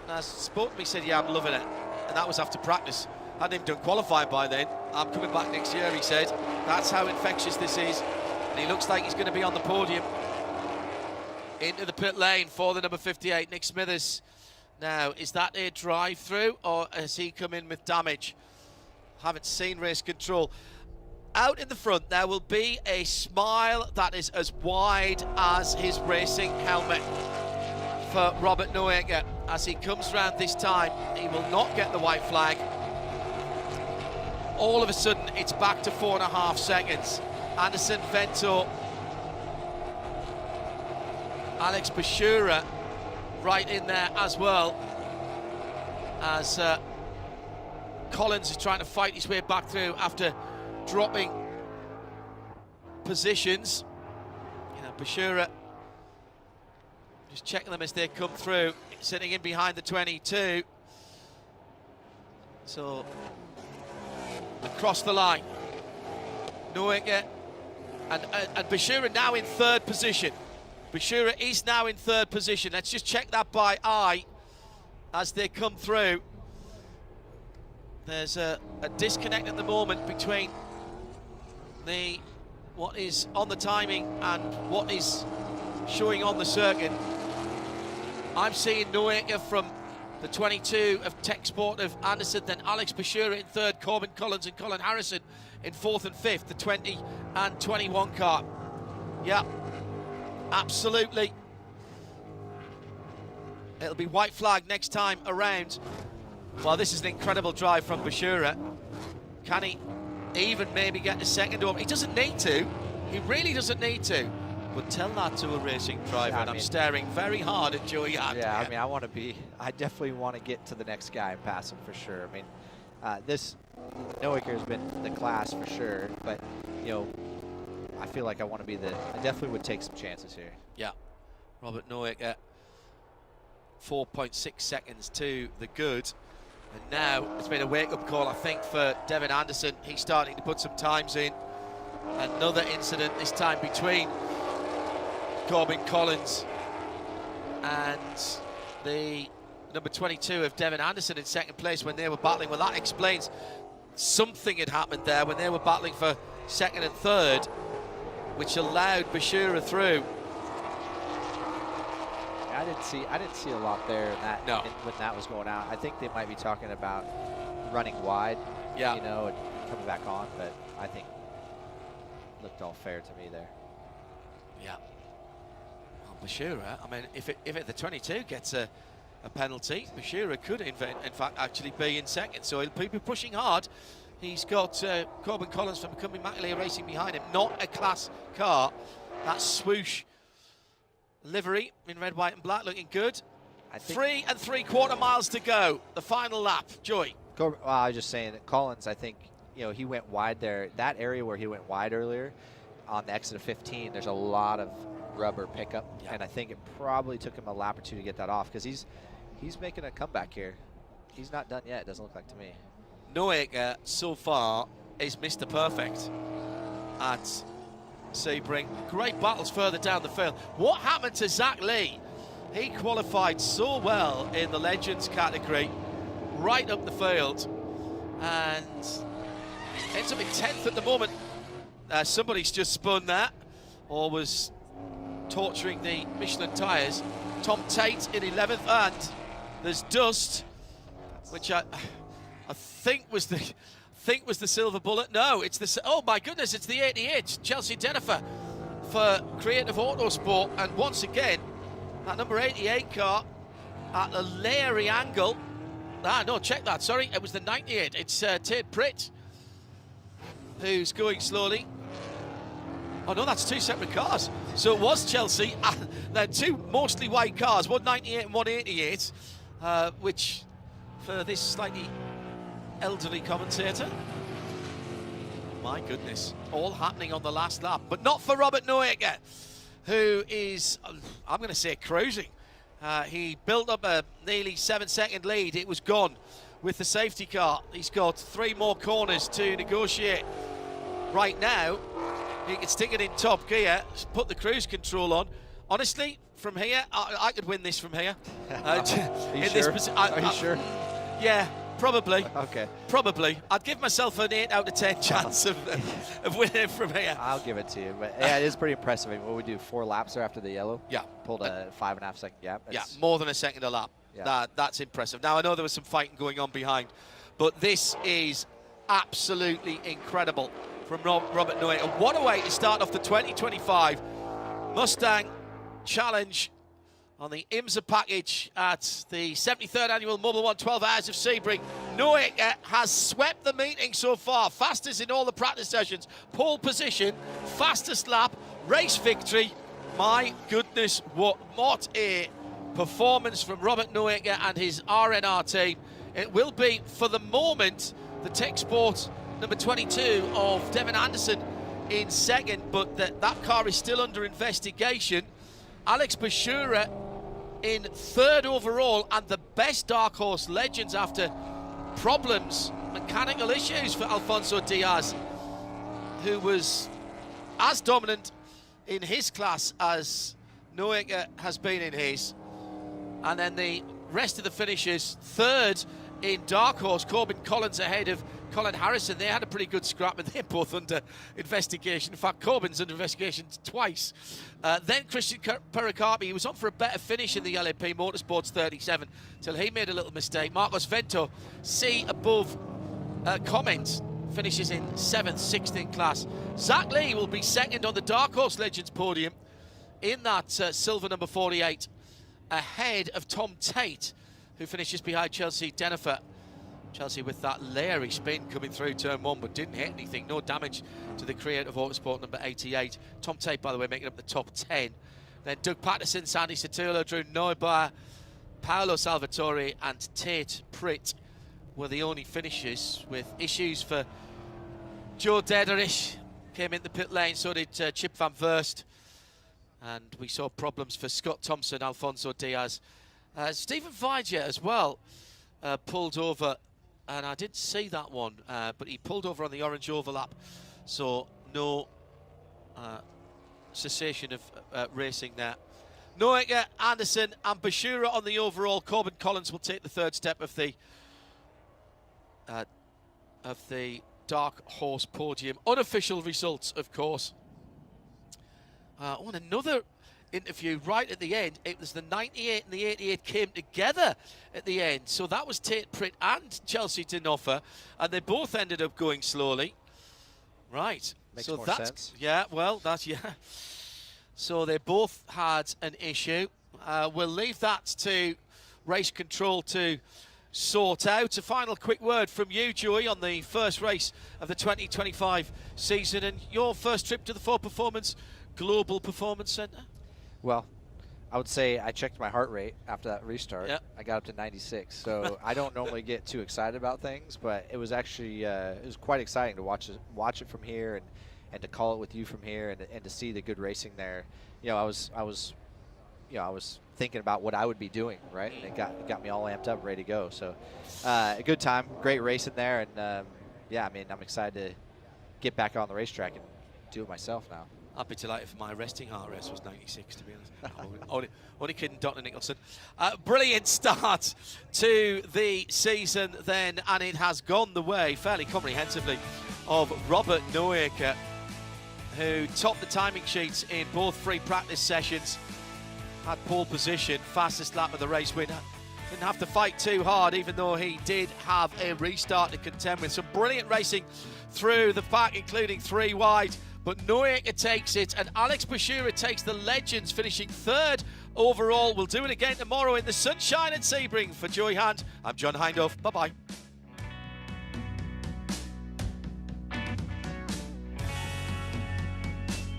And as spoke to me, said, yeah, I'm loving it. And that was after practice. Hadn't even done qualifying by then. I'm coming back next year, he said. That's how infectious this is. And he looks like he's going to be on the podium. Into the pit lane for the number 58, Nick Smithers. Now, is that a drive-through, or has he come in with damage? Haven't seen race control. Out in the front, there will be a smile that is as wide as his racing helmet for Robert Noaker. As he comes round this time, he will not get the white flag. All of a sudden, it's back to 4.5 seconds. Anderson, Vento, Alex Bashura right in there as well, as Collins is trying to fight his way back through after dropping positions. You know, Bashura just checking them as they come through, sitting in behind the 22. So across the line, Noaker and Bashura now in 3rd position. Bashura is now in 3rd position. Let's just check that by eye as they come through. There's a disconnect at the moment between what is on the timing and what is showing on the circuit. I'm seeing Noaker from the 22 of Tech Sport of Anderson, then Alex Bashura in 3rd, Corbin Collins and Colin Harrison in 4th and 5th, the 20 and 21 car. Yeah. Absolutely. It'll be white flag next time around. Well, this is an incredible drive from Bashura. Can he even maybe get a second over? He doesn't need to. He really doesn't need to. But tell that to a racing driver, and I'm staring very hard at Joey Hart. Yeah, I mean, I definitely want to get to the next guy and pass him for sure. I mean, Noaker has been the class for sure, but, you know, I feel like I definitely would take some chances here. Yeah. Robert Noaker, 4.6 seconds to the good. And now it's been a wake-up call, I think, for Devin Anderson. He's starting to put some times in. Another incident, this time between Corbin Collins and the number 22 of Devin Anderson in 2nd place when they were battling. Well, that explains something had happened there when they were battling for 2nd and 3rd, which allowed Bashura through. I didn't see a lot there in that, when that was going out. I think they might be talking about running wide, you know, and coming back on, but I think it looked all fair to me there. Yeah. Well, Bashura, I mean, if the 22 gets a penalty, Bashura could in fact actually be in 2nd, so he'll be pushing hard. He's got Corbin Collins from Cumbie McAleer racing behind him. Not a class car. That swoosh livery in red, white and black looking good. 3 3/4 miles to go. The final lap. Joy. Well, I was just saying that Collins, I think, you know, he went wide there. That area where he went wide earlier on the exit of 15, there's a lot of rubber pickup. And I think it probably took him a lap or 2 to get that off, because he's making a comeback here. He's not done yet, it doesn't look like to me. Noaker so far is Mr. Perfect at Sebring. Great battles further down the field. What happened to Zach Lee? He qualified so well in the Legends category, right up the field, and ends up in 10th at the moment. Somebody's just spun that, or was torturing the Michelin tyres. Tom Tate in 11th, and there's dust, which I think was the silver bullet. No, it's the, oh my goodness, it's the 88 Chelsea Jennifer for Creative Autosport, and once again that number 88 car at a leery angle. No, check that, sorry, it was the 98. It's Tate Pritt who's going slowly. Oh no, that's two separate cars. So it was Chelsea, and they're two mostly white cars, one 98 and one 88, which for this slightly elderly commentator, my goodness, all happening on the last lap, but not for Robert Noaker, who is, I'm going to say, cruising. He built up a nearly 7-second lead. It was gone with the safety car. He's got 3 more corners to negotiate. Right now, he can stick it in top gear, put the cruise control on. Honestly, from here, I could win this from here. Are you sure? Are you sure? Yeah, probably. Okay. Probably. I'd give myself an 8 out of 10 chance of winning from here. I'll give it to you. But yeah, it is pretty impressive. I mean, what we do, 4 laps there after the yellow? Yeah. Pulled a 5.5 second gap. Yeah, more than a second a lap. Yeah. That's impressive. Now, I know there was some fighting going on behind, but this is absolutely incredible from Robert Noaker. What a way to start off the 2025 Mustang Challenge on the IMSA package at the 73rd Annual Mobil 1 12 Hours of Sebring. Noaker has swept the meeting so far, fastest in all the practice sessions, pole position, fastest lap, race victory. My goodness, what a performance from Robert Noaker and his RNR team. It will be, for the moment, the Tech Sport number 22 of Devin Anderson in second, but that car is still under investigation. Alex Bashura in third overall, and the best Dark Horse Legends after problems, mechanical issues for Alfonso Diaz, who was as dominant in his class as Noaker has been in his. And then the rest of the finishers, third in Dark Horse, Corbin Collins ahead of Colin Harrison. They had a pretty good scrap, and they're both under investigation. In fact, Corbin's under investigation twice. Then Christian Pericarpi, he was on for a better finish in the LAP Motorsports 37 till he made a little mistake. Marcos Vento, C above comment, finishes in 7th, 6th in class. Zach Lee will be second on the Dark Horse Legends podium in that silver number 48, ahead of Tom Tate, who finishes behind Chelsea Jennifer. Chelsea with that leery spin coming through turn 1, but didn't hit anything. No damage to the Creative Autosport number 88. Tom Tate, by the way, making up the top 10. Then Doug Patterson, Sandy Sotelo, Drew Neubauer, Paolo Salvatore and Tate Pritt were the only finishers, with issues for Joe Dederish. Came in the pit lane, so did Chip Van Verst. And we saw problems for Scott Thompson, Alfonso Diaz. Stephen Viger as well pulled over, and I didn't see that one, but he pulled over on the orange overlap, so no cessation of racing there. Noaker, Anderson and Bashura on the overall. Corbin Collins will take the third step of the Dark Horse podium. Unofficial results, of course. On another interview right at the end, it was the 98 and the 88 came together at the end. So that was Tate Pritt and Chelsea Denofa, and they both ended up going slowly. Right. Makes so more that's sense. Yeah, well, that's, yeah. So they both had an issue. We'll leave that to race control to sort out. A final quick word from you, Joey, on the first race of the 2025 season and your first trip to the Ford Performance Global Performance Centre. Well, I would say I checked my heart rate after that restart. Yep. I got up to 96. So I don't normally get too excited about things, but it was actually it was quite exciting to watch it from here and to call it with you from here and to see the good racing there. You know, I was thinking about what I would be doing, right? And it got me all amped up, ready to go. So a good time, great racing there, and yeah, I mean, I'm excited to get back on the racetrack and do it myself now. I'd be delighted if my resting heart rate was 96, to be honest. only kidding, Dr. Nicholson. Brilliant start to the season then, and it has gone the way fairly comprehensively of Robert Neuecker, who topped the timing sheets in both free practice sessions, had pole position, fastest lap of the race winner. Didn't have to fight too hard, even though he did have a restart to contend with. Some brilliant racing through the pack, including 3 wide. But Neuecker takes it, and Alex Bashura takes the Legends, finishing 3rd overall. We'll do it again tomorrow in the sunshine at Sebring. For Joey Hand, I'm John Hindhaugh. Bye-bye.